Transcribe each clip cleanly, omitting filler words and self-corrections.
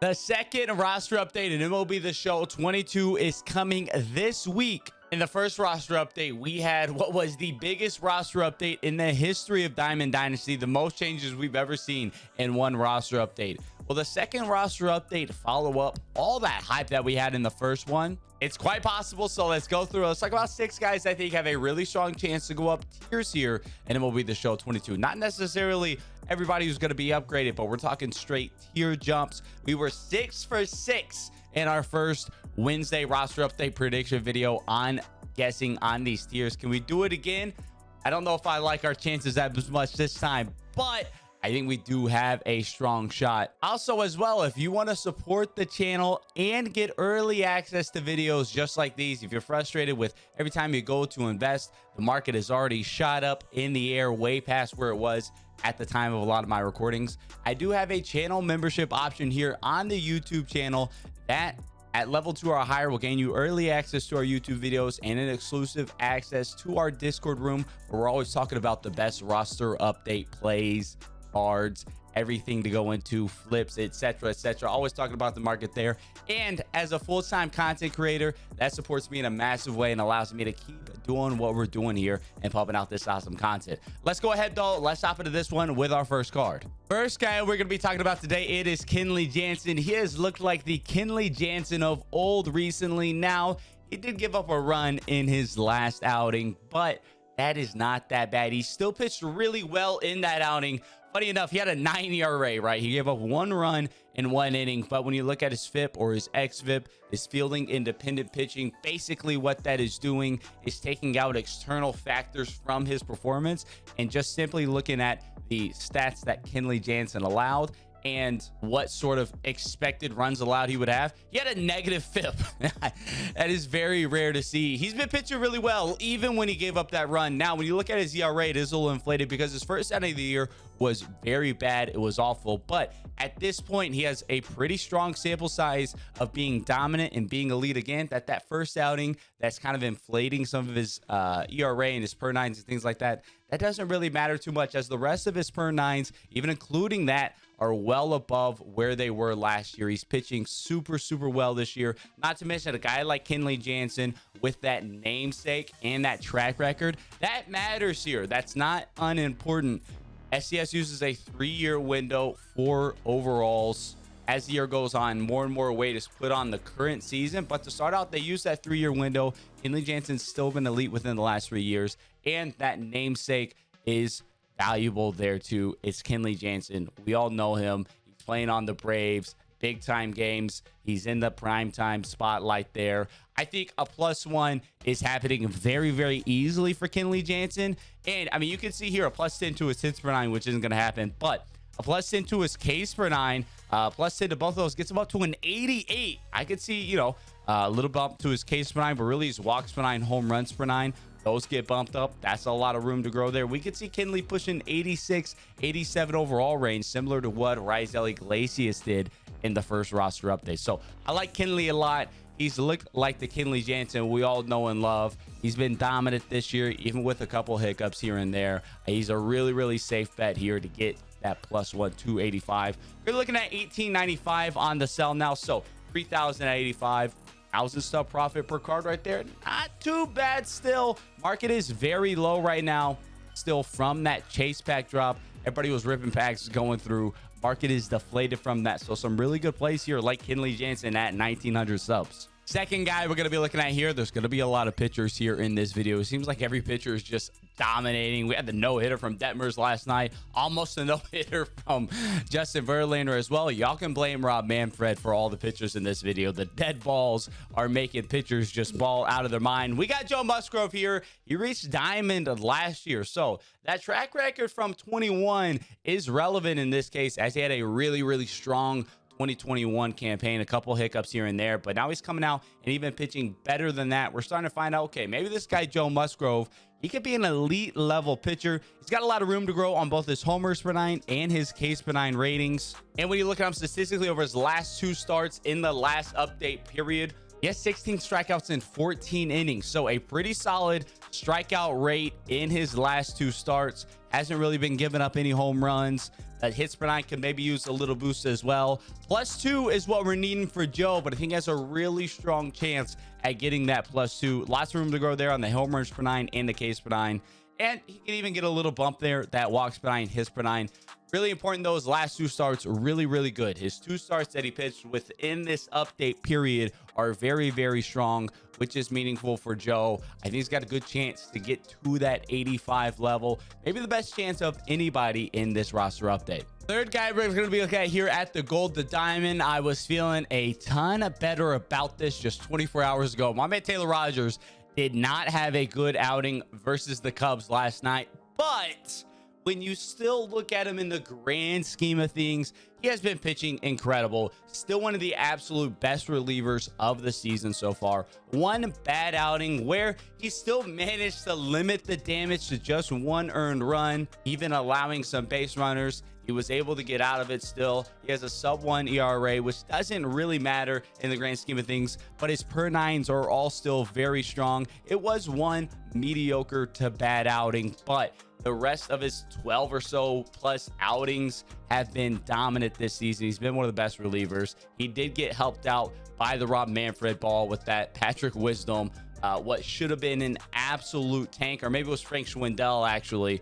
The second roster update in MLB The Show 22 is coming this week. In the first roster update, we had what was the biggest roster update in the history of Diamond Dynasty, the most changes we've ever seen in one roster update. Well, the second roster update follow up all that hype that we had in the first one. It's quite possible, so let's go through. Let's talk about 6 guys I think have a really strong chance to go up tiers here in MLB The Show 22. Not necessarily everybody who's going to be upgraded, but we're talking straight tier jumps. We were 6 for 6 in our first Wednesday roster update prediction video on guessing on these tiers. Can we do it again? I don't know if I like our chances as much this time, but I think we do have a strong shot. Also, as well, if you want to support the channel and get early access to videos just like these, if you're frustrated with every time you go to invest, the market has already shot up in the air way past where it was at the time of a lot of my recordings, I do have a channel membership option here on the YouTube channel that at level 2 or higher will gain you early access to our YouTube videos and an exclusive access to our Discord room, where we're always talking about the best roster update plays, cards, everything to go into, flips, etc., etc. Always talking about the market there. And as a full-time content creator, that supports me in a massive way and allows me to keep doing what we're doing here and pumping out this awesome content. Let's go ahead though, let's hop into this one with our first card. First guy we're going to be talking about today, it is Kenley Jansen. He has looked like the Kenley Jansen of old recently. Now, he did give up a run in his last outing, but that is not that bad. He still pitched really well in that outing. Funny enough, he had a 9 ERA, right? He gave up 1 run in 1 inning. But when you look at his FIP or his xFIP, his fielding independent pitching, basically what that is doing is taking out external factors from his performance and just simply looking at the stats that Kenley Jansen allowed and what sort of expected runs allowed he would have. He had a negative FIP. That is very rare to see. He's been pitching really well even when he gave up that run. Now when you look at his ERA, it is a little inflated because his first outing of the year was very bad. It was awful, but at this point he has a pretty strong sample size of being dominant and being elite again. That first outing that's kind of inflating some of his ERA and his per nines and things like that, that doesn't really matter too much, as the rest of his per nines, even including that, are well above where they were last year. He's pitching super well this year. Not to mention a guy like Kenley Jansen with that namesake and that track record, that matters here. That's not unimportant. SCS uses a 3-year window for overalls. As the year goes on, more and more weight is put on the current season, but to start out, they use that 3-year window. Kenley Jansen's still been elite within the last 3 years, and that namesake is valuable there too. It's Kenley Jansen. We all know him. He's playing on the Braves, big time games. He's in the prime time spotlight there. I think a +1 is happening very easily for Kenley Jansen. And I mean, you can see here a +10 to his hits per 9, which isn't going to happen, but a +10 to his Ks per 9, +10 to both of those gets him up to an 88. I could see, you know, a little bump to his Ks per 9, but really his walks per 9, home runs per 9, those get bumped up. That's a lot of room to grow there. We could see Kenley pushing 86, 87 overall range, similar to what Raisel Iglesias did in the first roster update. So I like Kenley a lot. He's looked like the Kenley Jansen we all know and love. He's been dominant this year, even with a couple hiccups here and there. He's a really safe bet here to get that +1 285. We're looking at 1895 on the sell now, so 3,000 at 85. 1,000 stub profit per card right there. Not too bad still. Market is very low right now still from that chase pack drop. Everybody was ripping packs going through. Market is deflated from that, so some really good plays here like Kenley Jansen at 1,900 subs. Second guy we're going to be looking at here, there's going to be a lot of pitchers here in this video. It seems like every pitcher is just dominating. We had the no-hitter from Detmers last night, almost a no-hitter from Justin Verlander as well. Y'all can blame Rob Manfred for all the pitchers in this video. The dead balls are making pitchers just ball out of their mind. We got Joe Musgrove here. He reached Diamond last year, so that track record from 21 is relevant in this case, as he had a really strong 2021 campaign, a couple hiccups here and there, but now he's coming out and even pitching better than that. We're starting to find out, okay, maybe this guy Joe Musgrove, he could be an elite level pitcher. He's got a lot of room to grow on both his homers per 9 and his Ks per 9 ratings. And when you look at him statistically over his last 2 starts in the last update period, he has 16 strikeouts in 14 innings, so a pretty solid strikeout rate in his last 2 starts. Hasn't really been giving up any home runs. That hits per nine can maybe use a little boost as well. +2 is what we're needing for Joe, but I think he has a really strong chance at getting that +2. Lots of room to grow there on the home runs per nine and the Ks per nine. And he can even get a little bump there, that walks per nine, hits per nine. Really important, though, his last 2 starts, really, really good. His 2 starts that he pitched within this update period are very, very strong, which is meaningful for Joe. I think he's got a good chance to get to that 85 level. Maybe the best chance of anybody in this roster update. Third guy we're going to be looking at here at the gold, the diamond. I was feeling a ton better about this just 24 hours ago. My man Taylor Rogers did not have a good outing versus the Cubs last night, but when you still look at him in the grand scheme of things, he has been pitching incredible. Still one of the absolute best relievers of the season so far. One bad outing where he still managed to limit the damage to just 1 earned run, even allowing some base runners. He was able to get out of it still. He has a sub-1 ERA, which doesn't really matter in the grand scheme of things, but his per nines are all still very strong. It was one mediocre to bad outing, but the rest of his 12 or so plus outings have been dominant this season. He's been one of the best relievers. He did get helped out by the Rob Manfred ball with that Patrick Wisdom. What should have been an absolute tank, or maybe it was Frank Schwindel actually,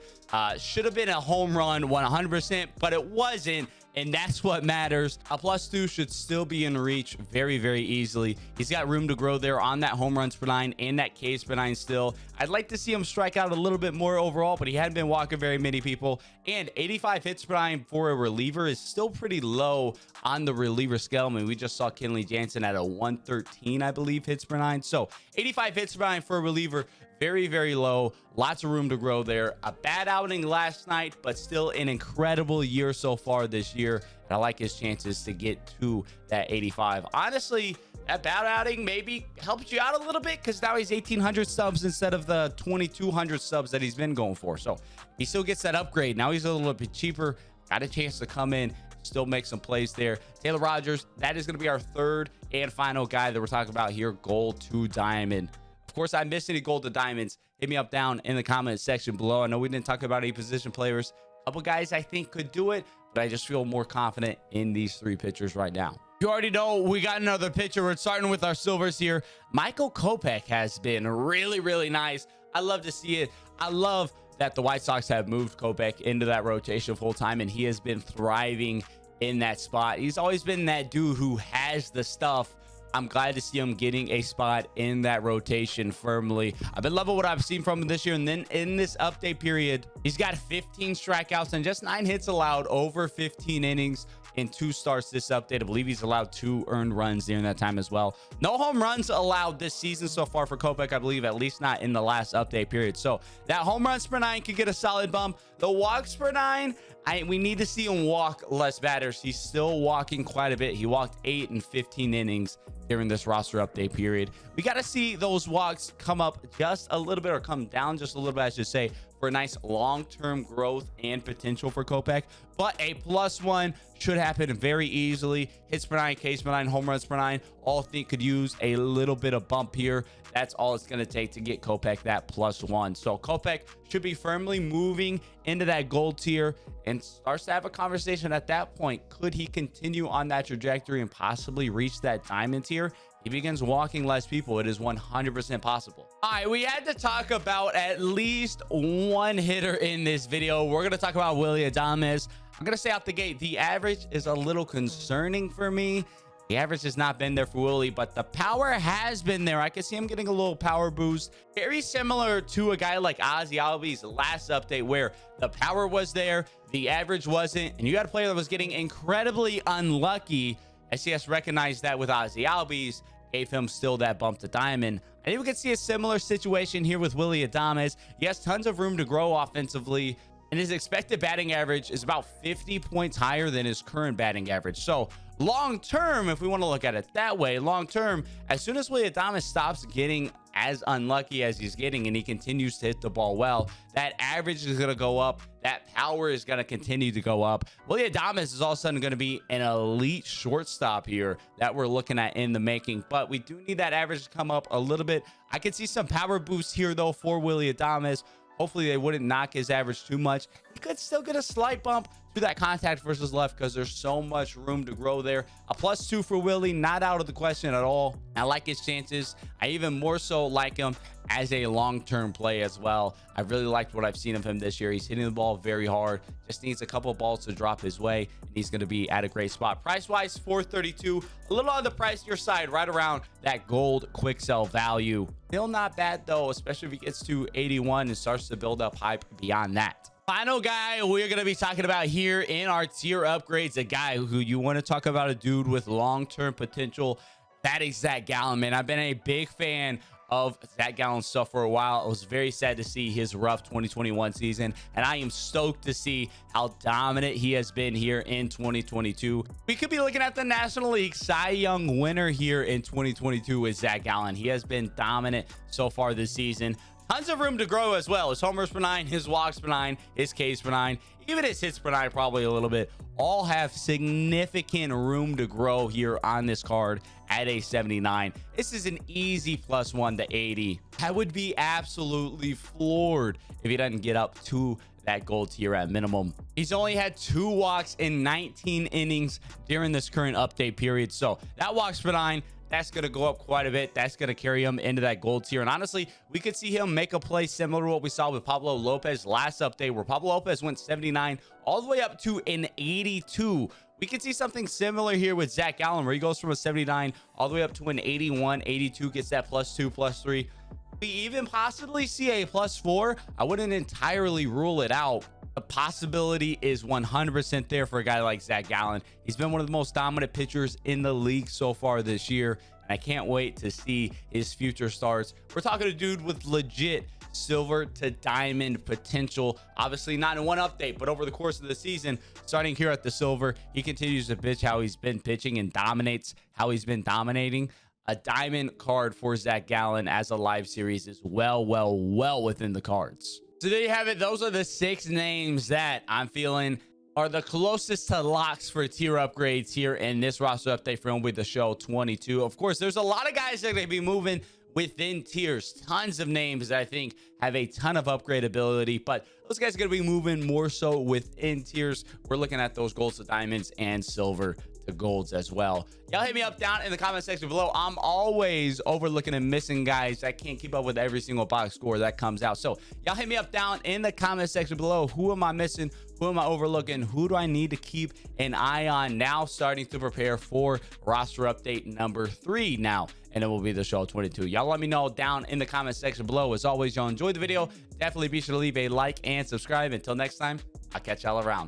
should have been a home run 100%, but it wasn't, and that's what matters. A +2 should still be in reach very, very easily. He's got room to grow there on that home runs per nine and that Ks per nine still. I'd like to see him strike out a little bit more overall, but he hadn't been walking very many people, and 85 hits per nine for a reliever is still pretty low on the reliever scale. I mean, we just saw Kenley Jansen at a 113, I believe, hits per nine. So 85 hits per nine for a reliever, very, very low. Lots of room to grow there. A bad outing last night, but still an incredible year so far this year. And I like his chances to get to that 85. Honestly, that bad outing maybe helps you out a little bit because now he's 1,800 subs instead of the 2,200 subs that he's been going for. So he still gets that upgrade. Now he's a little bit cheaper. Got a chance to come in, still make some plays there. Taylor Rogers, that is going to be our third and final guy that we're talking about here, gold to diamond. Of course, I missed any gold to diamonds. Hit me up down in the comment section below. I know we didn't talk about any position players. A couple guys I think could do it, but I just feel more confident in these 3 pitchers right now. You already know we got another pitcher. We're starting with our silvers here. Michael KOPECH has been really, really nice. I love to see it. I love that the White Sox have moved KOPECH into that rotation full time, and he has been thriving in that spot. He's always been that dude who has the stuff. I'm glad to see him getting a spot in that rotation firmly. I've been loving what I've seen from him this year. And then in this update period, he's got 15 strikeouts and just 9 hits allowed over 15 innings in 2 starts this update. I believe he's allowed 2 earned runs during that time as well. No home runs allowed this season so far for KOPECH, I believe, at least not in the last update period. So that home runs per nine could get a solid bump. The walks per nine, we need to see him walk less batters. He's still walking quite a bit. He walked 8 in 15 innings during this roster update period. We got to see those walks come up just a little bit, or come down just a little bit, I should say, for a nice long-term growth and potential for KOPECH. But a +1 should happen very easily. Hits per nine, Ks per nine, home runs per nine, all think could use a little bit of bump here. That's all it's going to take to get KOPECH that +1. So KOPECH should be firmly moving into that gold tier and starts to have a conversation at that point. Could he continue on that trajectory and possibly reach that diamond tier? He begins walking less people. It is 100% possible. All right, we had to talk about at least one hitter in this video. We're going to talk about Willy Adames. I'm going to say out the gate, the average is a little concerning for me. The average has not been there for Willy, but the power has been there. I can see him getting a little power boost. Very similar to a guy like Ozzie Albies last update, where the power was there, the average wasn't, and you got a player that was getting incredibly unlucky. SCS recognized that with Ozzie Albies, gave him still that bump to diamond. I think we could see a similar situation here with Willy Adames. He has tons of room to grow offensively, and his expected batting average is about 50 points higher than his current batting average. So long term, if we want to look at it that way, long term, as soon as Willy Adames stops getting as unlucky as he's getting and he continues to hit the ball well, that average is going to go up. That power is going to continue to go up. Willy Adames is all of a sudden going to be an elite shortstop here that we're looking at in the making, but we do need that average to come up a little bit. I could see some power boost here though for Willy Adames. Hopefully they wouldn't knock his average too much. He could still get a slight bump to that contact versus left because there's so much room to grow there. A +2 for Willie, not out of the question at all. I like his chances. I even more so like him as a long-term play as well. I really liked what I've seen of him this year. He's hitting the ball very hard, just needs a couple of balls to drop his way, and he's going to be at a great spot. Price-wise, $432, a little on the pricier side, right around that gold quick sell value. Still not bad though, especially if he gets to 81 and starts to build up hype beyond that. Final guy we're going to be talking about here in our tier upgrades, a guy who you want to talk about, a dude with long-term potential. That is Zach Gallen, man. I've been a big fan of Zach Gallen stuff for a while. It was very sad to see his rough 2021 season, and I am stoked to see how dominant he has been here in 2022. We could be looking at the National League Cy Young winner here in 2022 with Zach Gallen. He has been dominant so far this season. Tons of room to grow as well. His homers per 9, his walks per 9, his Ks per 9, even his hits per 9 probably a little bit. All have significant room to grow here on this card at a 79. This is an easy +1 to 80. I would be absolutely floored if he doesn't get up to that gold tier at minimum. He's only had 2 walks in 19 innings during this current update period. So that walks per 9, that's going to go up quite a bit. That's going to carry him into that gold tier. And honestly, we could see him make a play similar to what we saw with Pablo Lopez last update, where Pablo Lopez went 79 all the way up to an 82. We could see something similar here with Zach Gallen, where he goes from a 79 all the way up to an 81, 82, gets that +2, +3. We even possibly see a +4. I wouldn't entirely rule it out. The possibility is 100% there for a guy like Zach Gallen. He's been one of the most dominant pitchers in the league so far this year, and I can't wait to see his future starts. We're talking a dude with legit silver to diamond potential. Obviously not in one update, but over the course of the season, starting here at the silver, he continues to pitch how he's been pitching and dominates how he's been dominating. A diamond card for Zach Gallen as a live series is well within the cards. So there you have it. Those are the 6 names that I'm feeling are the closest to locks for tier upgrades here in this roster update for MLB The Show 22. Of course, there's a lot of guys that are going to be moving within tiers. Tons of names that I think have a ton of upgrade ability, but those guys are going to be moving more so within tiers. We're looking at those golds to diamonds and silver to golds as well. Y'all hit me up down in the comment section below. I'm always overlooking and missing guys that can't keep up with every single box score that comes out. So y'all hit me up down in the comment section below. Who am I missing? Who am I overlooking? Who do I need to keep an eye on now, starting to prepare for roster update number 3 now? And it will be the show 22. Y'all let me know down in the comment section below. As always, y'all enjoyed the video. Definitely be sure to leave a like and subscribe. Until next time, I'll catch y'all around.